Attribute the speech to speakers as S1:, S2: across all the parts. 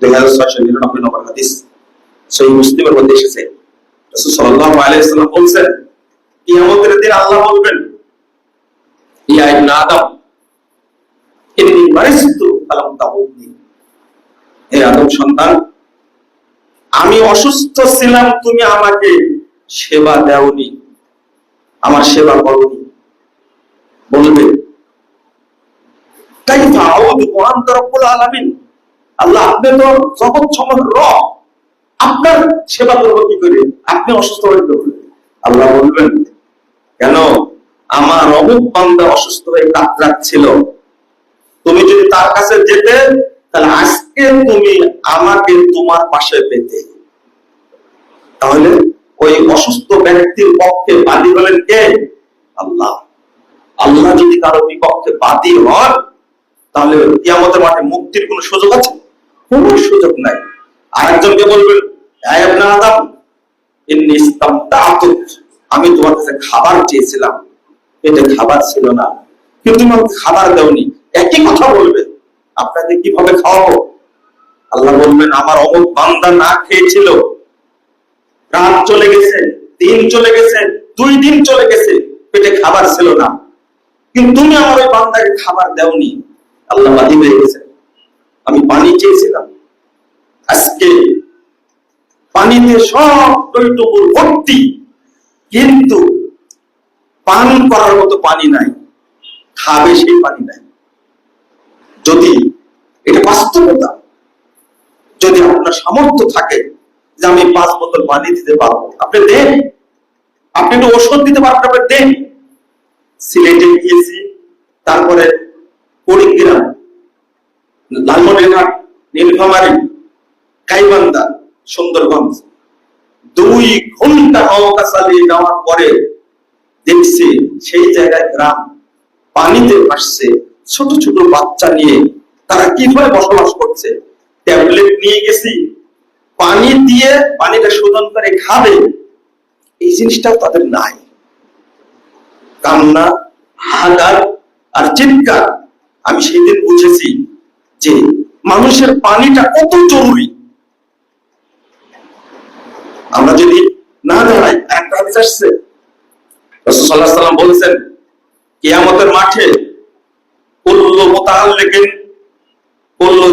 S1: 2699 নম্বর হাদিস সহিহ মুসলিমের মধ্যে এসেছে। রাসূল সাল্লাল্লাহু আলাইহি ওয়াসাল্লাম বলেন, কিয়ামতের দিন আল্লাহ বলবেন, ইয়া ইবনে আদম ইন্নী মারিস্তু ফালাম তাউদনি, হে আদম সন্তান, আমি অসুস্থ ছিলাম, তুমি আমাকে সেবা দাওনি, আমার সেবা করোনি। বলবে, কাইফা আউযু ওয়া আনতা রাব্বুল আলামিন, আল্লাহ আপনি তো জগৎ সমগ্র রব, আপনার সেবা করব কি করে, আপনি অসুস্থ হয়ে পড়লেন। আল্লাহ বলবেন, কেন, আমার অমুক বান্দা অসুস্থ হয়ে কাতরাচ্ছিল, তুমি যদি তার কাছে যেতে তাহলে আজকে তুমি আমাকে তোমার পাশে পেতে। তাহলে ওই অসুস্থ ব্যক্তির পক্ষে বাদী হলেন কে? আল্লাহ। আল্লাহ যদি কারো বিপক্ষে বাদী হন তাহলে কিয়ামতের মাঠে মুক্তির কোন সুযোগ আছে? কোন সুযোগ নাই। আরেকজনকে বলবেন, হে ইবনে আদম ইন্নী ইসতামতাতুক, আমি তোমার কাছে খাবার চেয়েছিলাম, পেটে খাবার ছিল না, কিন্তু তুমি আমাকে খাবার দাওনি। একই কথা বলবে, আপনাকে কিভাবে খাওয়াবো? আল্লাহ বলবেন, আমার অমুক বান্দা না খেয়েছিল, রাত চলে গেছে, দিন চলে গেছে, 2 দিন চলে গেছে, পেটে খাবার ছিল না, কিন্তু তুমি আমার ওই বান্দাকে খাবার দাওনি। আল্লাহ বাদী হয়ে গেছে। আমি পানি চেয়েছিলাম, আজকে পানিতে সব টইটুকুর ভর্তি, কিন্তু পান করার মতো পানি নাই, খাবে সেই পানি নাই। যদি এটা বাস্তবতা, যদি আপনার সামর্থ্য থাকে যে আমি 5 বোতল পানি দিতে পারবো, আপনি দেন। আপনি একটু ওষুধ দিতে পারবেন, আপনি দেন। সিলেটে গিয়েছি, তারপরে কুড়িগ্রাম, লালমনিরহাট, নীলফামারী, গাইবান্ধা, সুন্দরগঞ্জ, 2 ঘন্টা নৌকা চালিয়ে যাওয়ার পরে দেখছি সেই জায়গায় গ্রাম পানিতে ভাসছে, ছোট ছোট বাচ্চা নিয়ে তারা কিভাবে বসবাস করছে। ট্যাবলেট নিয়ে গেছি, পানি দিয়ে পানিটা শোধন করে খাবে, এই জিনিসটা তাদের নাই। কান্না, হাহাকার আর চিৎকার। আমি সেই দিন বুঝেছি যে মানুষের পানিটা কত জরুরি। আমরা যদি না দাঁড়াই, একটা হাদিস আসছে, রাসূল সাল্লাল্লাহু আলাইহি ওয়াসাল্লাম বলেছেন, কিয়ামতের মাঠে কুল্লু মুতাআল্লিকিন কুল্লু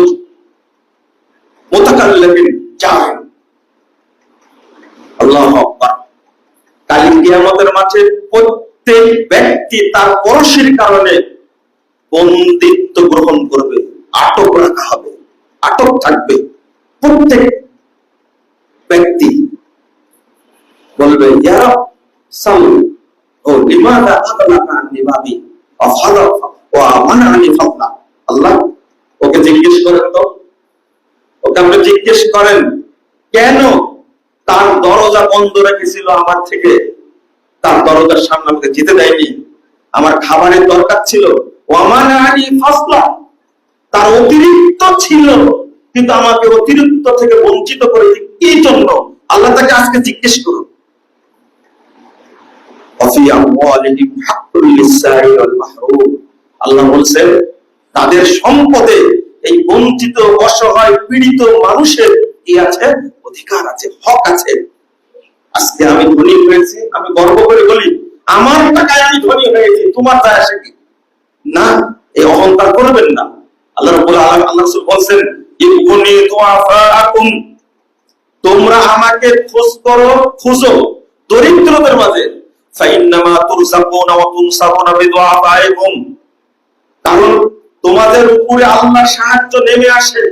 S1: মুতাকাল্লিমিন জাহিল। আল্লাহু আকবার। কাল কিয়ামতের মাঠে প্রত্যেক ব্যক্তি তার পরশের কারণে বন্দিত্ব গ্রহণ করবে, আটক রাখা হবে, আটক থাকবে। প্রত্যেক ব্যক্তি বলবে, ইয়া রাব সাল্লু ও লিমাযা আতলাকা আননি বাবি ওয়া ফাদা ওয়া মানানি ফাদলা। আল্লাহ, ওকে জিজ্ঞেস করেন তো, ওকে আপনি জিজ্ঞেস করেন, কেন তার দরজা বন্ধ রেখেছিল আমার থেকে, তার দরজার সামনে আমাকে যেতে দেয়নি, আমার খাবারের দরকার ছিল, ওয়া মানানি ফাদলা, তার অতিরিক্ত ছিল, কিন্তু আমাকে অতিরিক্ত থেকে বঞ্চিত করেছে কি জন্য? আল্লাহ তাকে আজকে জিজ্ঞেস করুন। আল্লাহ বলছেন, তাদের সম্পদে এই বঞ্চিত, অসহায়, পীড়িত মানুষের কি আছে? অধিকার আছে, হক আছে। আজকে আমি ধনী হয়েছি, আমি গর্ব করে বলি আমার টাকায় আমি ধনী হয়েছি, তোমার দায় আসে কি? না, এই অহংকার করবেন না। আল্লাহ রাব্বুল আলামিন, আল্লাহ রাসূল বলেন, ইবনি দুআফাকুম, তোমরা আমাকে খোঁজ করো, খুঁজো দরিদ্রদের মাঝে। ফাইন্নামা তুরযাকুনা ওয়া তুনসারুনা বিদুআফাইকুম, কারণ তোমাদের উপরে আল্লাহর সাহায্য নেমে আসে,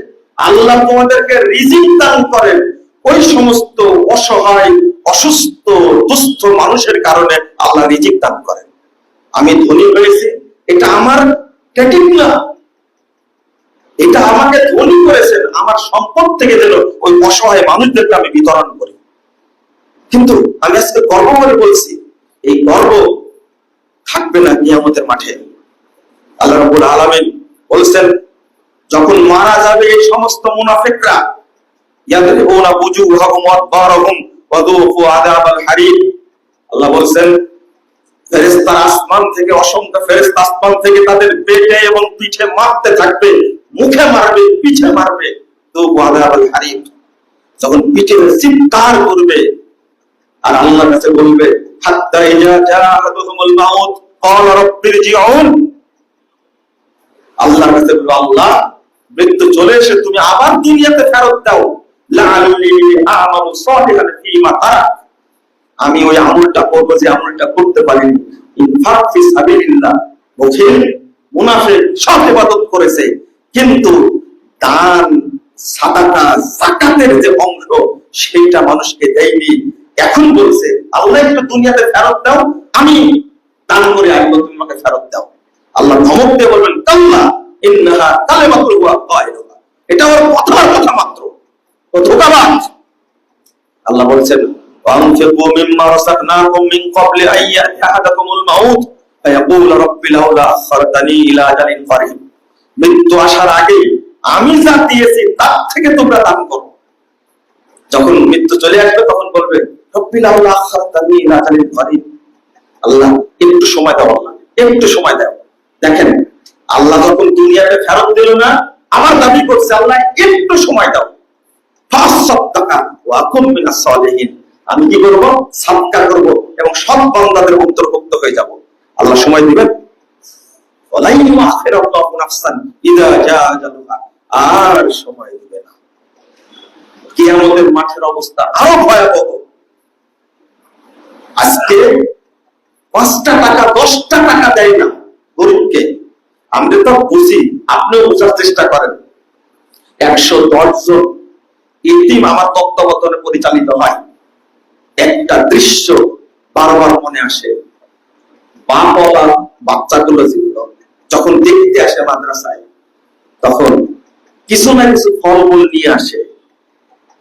S1: আল্লাহ তোমাদেরকে রিজিক দান করেন ওই সমস্ত অসহায়, অসুস্থ, দুস্থ মানুষের কারণে আল্লাহ রিজিক দান করেন। আমি ধনী হয়েছি, এটা আমার ক্রেডিট না, এটা আমাকে ধনী করেছেন, আমার সম্পদ থেকে যেন ওই অসহায় মানুষদেরকে আমি বিতরণ করি। কিন্তু আমি আজকে গর্ব করে বলছি, এই গর্ব থাকবে না কিয়ামতের মাঠে। আল্লাহ রাব্বুল আলামিন বলেছেন, যখন মারা যাবে এই সমস্ত মুনাফিকরা, ইয়াদরিবুনা বুজুহাহুম ওয়া আদবারহুম ওয়া যুকু আযাবাল হারিক, আল্লাহ বলেছেন, ফেরেশতারা আসমান থেকে, অসংখ্য ফেরেশতা আসমান থেকে তাদের পেটে এবং পিঠে মারতে থাকবে, মুখে মারবে, পিঠে মারবে, তো ওয়াদাবাল হারিম, যখন পিঠে চিৎকার করবে আর আল্লাহর কাছে বলবে হাত্তা ইজা জাআতুহুমুল মাউত ক্বালা রাব্বিরজিউন, আল্লাহর কাছে বলবে আল্লাহ মৃত্যু চলে এসে তুমি আবার দুনিয়াতে ফেরত দাও, লাআল্লি আমালু সালিহান ফীমা তারাক, আমি ওই আমলটা করব যে আমলটা করতে পারিনি। ইনফাক ফি সাবিলিল্লাহ, মুখে মুনাফিক সব ইবাদত করেছে কিন্তু দান সাদাকা যাকাতের যে অংশ সেটা মানুষকে দেয়নি। এখন বলছে আল্লাহ একটু দুনিয়াতে ফেরত দাও, আমি দান করে আসবো, তুমি আমাকে ফেরত দাও। আল্লাহ ধমক দিয়ে বলবেন কাল্লা ইন্নাহা কালিমাতুন ওয়া কায়লুহা, এটা ওর কথার কথা মাত্র, ও ধোঁকাবাজ। আল্লাহ বলছেন ওয়ানফিকু মিম্মা রাযাকনাকুম মিন ক্বাবলি আন ইয়াতিয়া আহাদাকুমুল মাউত ফায়াকুলু রাব্বি লাউলা আখখারতানি ইলা আজালিন করিব, মৃত্যু আসার আগে আমি যা দিয়েছি তার থেকে তোমরা দান করো। যখন মৃত্যু চলে আসবে তখন বলবে রব্বি লাউলা আখখারতানি ইলা আজালিন করিব, আল্লাহ একটু সময় দাও, আল্লাহ একটু সময় দাও। দেখেন আল্লাহ যখন দুনিয়াতে ফেরত দিল না আবার দাবি করছে আল্লাহ একটু সময় দাও, ফাসাদদাকা ওয়া কুম মিনাস সালিহিন, আমি কি করব? সাদকা করব এবং সৎ বান্দাদের অন্তর্ভুক্ত হয়ে যাব। আল্লাহ সময় দিবেন, ওয়ালাই ইউআখিরুল্লাহু নাফসান ইযা জাআ আজালুহা, আর সময় দিবে না। কিয়ামতের মাঠের অবস্থা আরো ভয়াবহ। আজকে 5 টাকা 10 টাকা দেয় না গরিবকে, আমরা তো বুঝি, আপনিও বোঝার চেষ্টা করেন। 110 জন ইতিম আমার তত্ত্বাবধানে পরিচালিত হয়। একটা দৃশ্য বারবার মনে আসে, বাপওয়ালা বাচ্চাগুলো যেগুলো যখন দেখতে আসে মাদ্রাসায় তখন কিছু না কিছু ফলমূল নিয়ে আসে,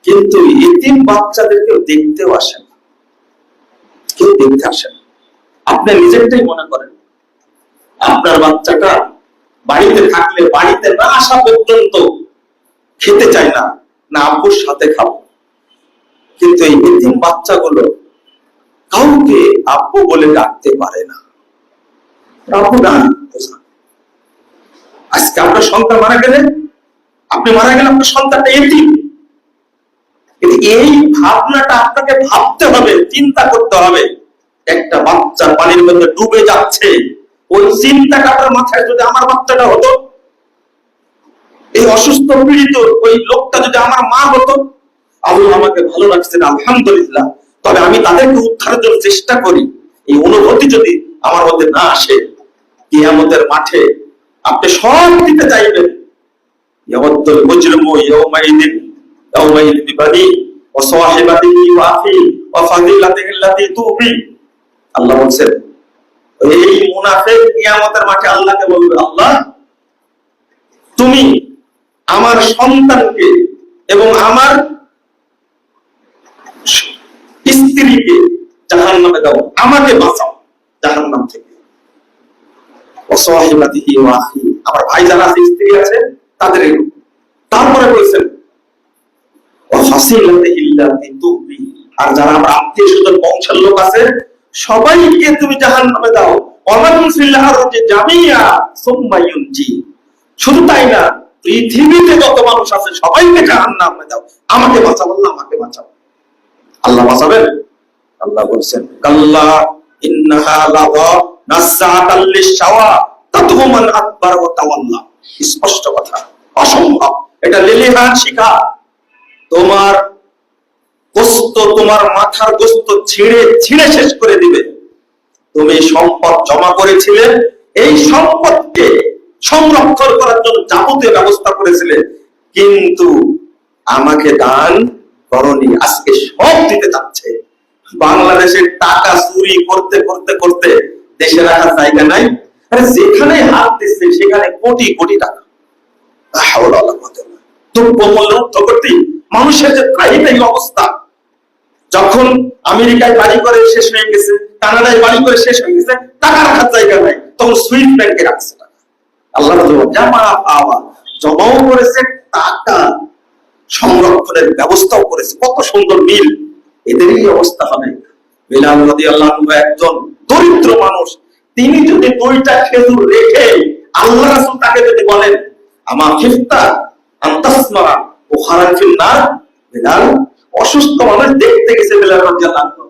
S1: কিন্তু ইতিম বাচ্চাদেরকে দেখতেও আসে না, কেউ দেখতে আসে না। আপনি নিজেরটাই মনে করেন, আপনার বাচ্চাটা বাড়িতে থাকলে বাড়িতে না আসা পর্যন্ত খেতে চায় না, না আব্বুর সাথে খাবো, কিন্তু এই এতিম বাচ্চাগুলো কাউকে আব্বু বলে ডাকতে পারে না। আব্বু ডাক, আজকে আপনার সন্তান মারা গেলে, আপনি মারা গেলে আপনার সন্তানটা এতিম, এই ভাবনাটা আপনাকে ভাবতে হবে, চিন্তা করতে হবে। একটা বাচ্চা পানির মধ্যে ডুবে যাচ্ছে, ওই চিন্তাটা আপনার মাথায় যদি আমার বাচ্চাটা হতো, এই অসুস্থ পীড়িত ওই লোকটা যদি আমার মা হতো, আল্লাহ আমাকে ভালো রাখছেন আলহামদুলিল্লাহ, তবে আমি তাদেরকে উদ্ধারের জন্য চেষ্টা করি, এই অনুভূতি যদি আমার মধ্যে না আসে, কিয়ামতের মাঠে আপনি সব দিতে চাইবেন। ইয়াওয়াদ্দুল মুজরিমু ইয়াওমাইদিন ইয়াওমাইদিন বিবানি ওয়া সাহিবাতিহি ওয়া আখি ওয়া ফাদিলাতিহি আল্লাতী তুবি, আল্লাহ বলেন এই মুনাফিক কিয়ামতের মাঠে আল্লাহকে বলবে আল্লাহ তুমি আমার সন্তানকে এবং আমার স্ত্রীকে জাহান্নামে দাও, আমাকে বাঁচাও জাহান্নাম থেকে। ওয়াসাহিবাতিহি ওয়া আখি, আমার ভাই যারা আছে স্ত্রী আছে তাদের। তারপরে বলেছেন ওয়া ফাসিলাতিহি আল্লাতী তুবি, আর যারা আমার আত্মীয়-স্বজন বংশের লোক আছে সবাইকে তুমি জাহান্নামে দাও। ওয়ামান ফিল আরদি জামিয়া সুম্মা ইউনজি, শুধু তাই না পৃথিবীতে যত মানুষ আছে সবাইকে জাহান্নামে দাও, আমাকে বাঁচাও আল্লাহ, আমাকে বাঁচাও। আল্লাহ বাঁচাবেন? আল্লাহ বলেন কাল্লা ইন্নাহা লাযা নাসাতাল লিশাওয়া তাদহু মান আকবার ওয়া তাওয়াল্লা, স্পষ্ট কথা, অসম্ভব। এটা লিলিহান শিখা, তোমার গোস্ত, তোমার মাথার গোস্ত ছিঁড়ে ছিঁড়ে শেষ করে দিবে। তুমি সম্পদ জমা করেছিলে, এই সম্পদকে সংরক্ষণ করার জন্য যাবতীয় ব্যবস্থা করেছিলে, কিন্তু আমাকে দান করনি, আজকে সব দিতে চাচ্ছে। বাংলাদেশের টাকা চুরি করতে করতে করতে দেশে রাখার জায়গা নাই, আরে যেখানে হাত দিচ্ছে সেখানে কোটি কোটি টাকা। মানুষের যে ত্রাহিত অবস্থা, যখন আমেরিকায় বাড়ি করে শেষ হয়ে গেছে, কানাডায় বাড়ি করে শেষ হয়ে গেছে, টাকা রাখার জায়গা নাই, তখন সুইস ব্যাংকে রাখছে টাকা। আল্লাহ জামা পাওয়া জমাও করেছে, টাকা সংরক্ষণের ব্যবস্থাও করেছে, কত সুন্দর মিল। এদেরই অবস্থা হবে। বিলাল রাদিয়াল্লাহু আনহু একজন দরিদ্র মানুষ, তিনি যদি 2টা খেজুর রেখে আল্লাহ রাসূল তাকে যদি বলেন আমা খিফতা আনতাসমা বুখারান ফিল নার, বেলাল অসুস্থ মানুষ দেখতে গেছে বেলাল রাদিয়াল্লাহু আনহু।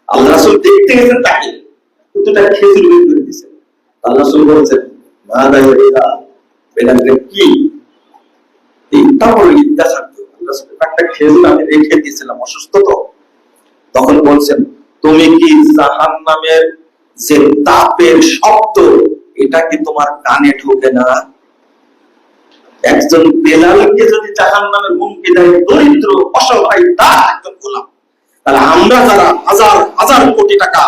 S1: আল্লাহ রাসূল দেখতে গেছেন তাকে, দুটা খেজুর বের করে দিয়েছেন। আল্লাহ রাসূল বলেছেন মাদা ইয়া বেলালকে কি এটা বলে ইদ্দা থাকতো। আল্লাহ রাসূল একটা খেজুর আমি রেখে দিয়েছিলাম, অসুস্থ তো। তখন বলছেন তুমি কি জাহান্নামের যে তাপের শব্দ এটা কি তোমার কানে ঢোকে না? একজন বেলালকে যদি জাহান্নামের হুমকি দেয় দরিদ্র অসহায় তার একজন গোলাম, তাহলে আমরা যারা হাজার হাজার কোটি টাকা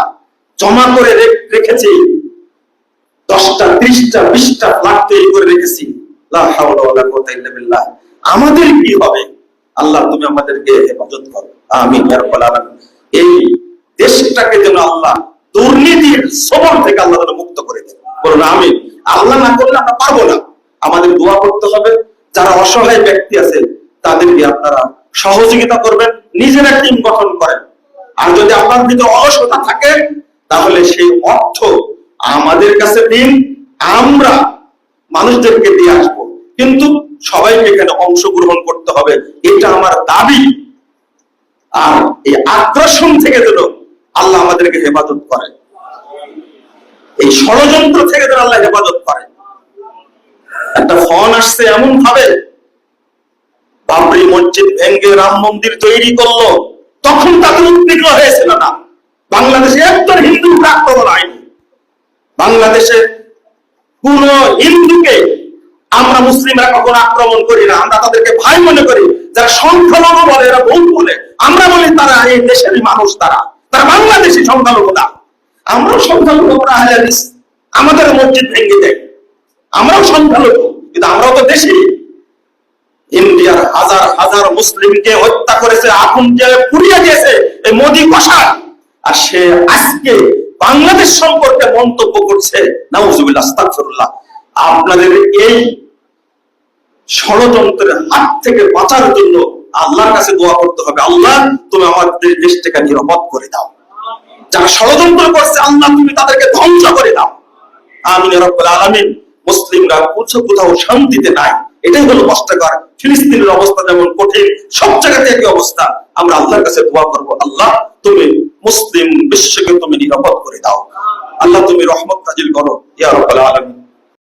S1: জমা করে রেখেছি, 10টা 30টা 20টা ফ্ল্যাট তৈরি করে রেখেছি, লা হাওলা ওয়ালা কুওয়াতা ইল্লা বিল্লাহ, আমাদের কি হবে? আল্লাহ তুমি আমাদেরকে হেফাজত করো, আমিন ইয়া রাব্বাল আলামিন। এই দেশটাকে যেন আল্লাহ দুর্নীতির সবল থেকে আল্লাহ যেন মুক্ত করে দেন, বলুন আমিন। আল্লাহ না করলে আমরা পারবো না, আমাদের দোয়া করতে হবে। যারা অসহায় ব্যক্তি আছে তাদেরকে আপনারা সহযোগিতা করবেন, নিজেরা টিম গঠন করেন। আর যদি আপনার ভিতরে অলসতা থাকে তাহলে সেই অর্থ আমাদের কাছে দিন, আমরা মানুষদেরকে দিয়ে আসবো, কিন্তু সবাইকে এখানে অংশগ্রহণ করতে হবে, এটা আমার দাবি। আর এই আগ্রাসন থেকে যেন আল্লাহ আমাদেরকে হেফাজত করে, এই ষড়যন্ত্র থেকে যেন আল্লাহ হেফাজত করে। একটা ফোন আসছে এমন ভাবে, বাবরি মসজিদ ভেঙ্গে রাম মন্দির তৈরি করলো, তখন তাদের উদ্বিগ্ন হয়েছিল না। বাংলাদেশে একজন হিন্দু আক্রমণ হয়নি। বাংলাদেশে কোন হিন্দুকে আমরা মুসলিমরা কখনো আক্রমণ করি না, আমরা তাদেরকে ভাই মনে করি। যারা সংখ্যালঘু বলে, এরা বহু বলে, আমরা বলি তারা এই দেশেরই মানুষ, তারা বাংলাদেশি সংখ্যালঘু না। আমরাও সংখ্যালঘু, আমরা আহলে হাদিস, আমাদের মসজিদ ভেঙে দেয়, আমরাও সংখ্যালঘু, কিন্তু আমরাও তো দেশি। ইন্ডিয়ার হাজার হাজার মুসলিমকে হত্যা করেছে, আগুন দিয়ে পুড়িয়ে দিয়েছে এই মোদী কষা, আর সে আজকে বাংলাদেশ সম্পর্কে মন্তব্য করছে, নাউজুবিল্লাহ, আস্তাগফিরুল্লাহ। আপনাদের এই ষড়যন্ত্রের হাত থেকে বাঁচার জন্য আল্লাহর কাছে দোয়া করতে হবে, আল্লাহ তুমি আমাদের দেশটাকে নিরাপদ করে দাও। যারা ষড়যন্ত্র করছে আল্লাহ তুমি তাদেরকে ধ্বংস করে দাও, আমিন ইয়া রাব্বাল আলামিন। মুসলিমরা কোথাও শান্তিতে নাই, এটাই হলো কষ্টকর। ফিলিস্তিনের অবস্থা যেমন কঠিন, সব জায়গাতে একই অবস্থা। আমরা আল্লাহর কাছে দোয়া করবো, আল্লাহ তুমি মুসলিম বিশ্বকে তুমি নিরাপদ করে দাও, আল্লাহ তুমি রহমত নাজিল করো ইয়া রাব্বাল আলামিন।